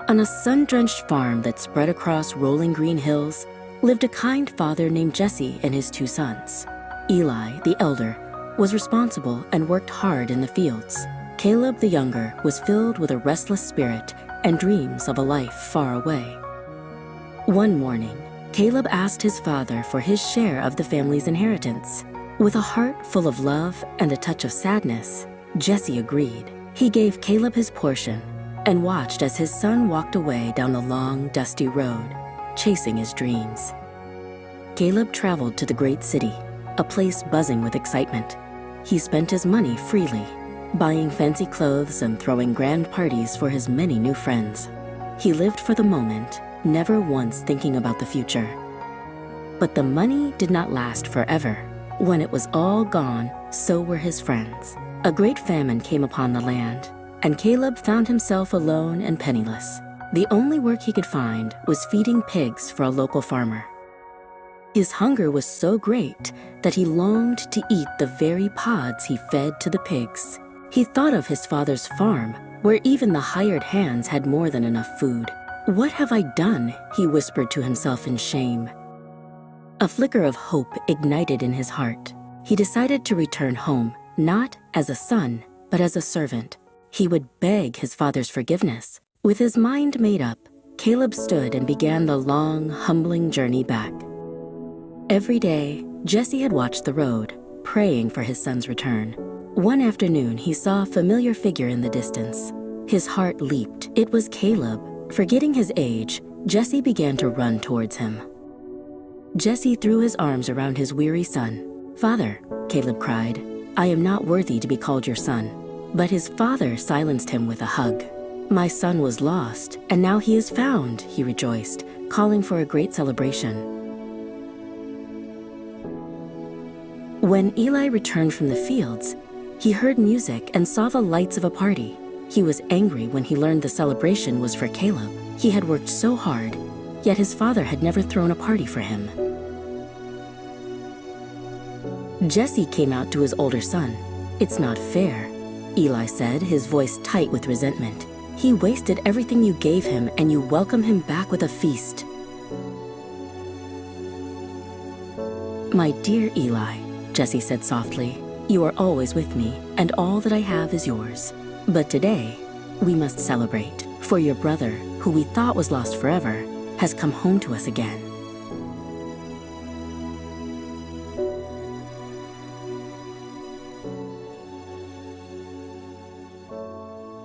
On a sun-drenched farm that spread across rolling green hills lived a kind father named Jesse and his 2 sons. Eli, the elder, was responsible and worked hard in the fields. Caleb, the younger, was filled with a restless spirit and dreams of a life far away. One morning, Caleb asked his father for his share of the family's inheritance. With a heart full of love and a touch of sadness, Jesse agreed. He gave Caleb his portion and watched as his son walked away down the long, dusty road, chasing his dreams. Caleb traveled to the great city, a place buzzing with excitement. He spent his money freely, buying fancy clothes and throwing grand parties for his many new friends. He lived for the moment, never once thinking about the future. But the money did not last forever. When it was all gone, so were his friends. A great famine came upon the land, and Caleb found himself alone and penniless. The only work he could find was feeding pigs for a local farmer. His hunger was so great that he longed to eat the very pods he fed to the pigs. He thought of his father's farm, where even the hired hands had more than enough food. "What have I done?" he whispered to himself in shame. A flicker of hope ignited in his heart. He decided to return home, not as a son, but as a servant. He would beg his father's forgiveness. With his mind made up, Caleb stood and began the long, humbling journey back. Every day, Jesse had watched the road, praying for his son's return. One afternoon, he saw a familiar figure in the distance. His heart leaped. It was Caleb. Forgetting his age, Jesse began to run towards him. Jesse threw his arms around his weary son. "Father," Caleb cried, "I am not worthy to be called your son." But his father silenced him with a hug. "My son was lost, and now he is found," he rejoiced, calling for a great celebration. When Eli returned from the fields, he heard music and saw the lights of a party. He was angry when he learned the celebration was for Caleb. He had worked so hard, yet his father had never thrown a party for him. Jesse came out to his older son. "It's not fair," Eli said, his voice tight with resentment. "He wasted everything you gave him, and you welcome him back with a feast." "My dear Eli," Jesse said softly, "you are always with me, and all that I have is yours. But today, we must celebrate, for your brother, who we thought was lost forever, has come home to us again."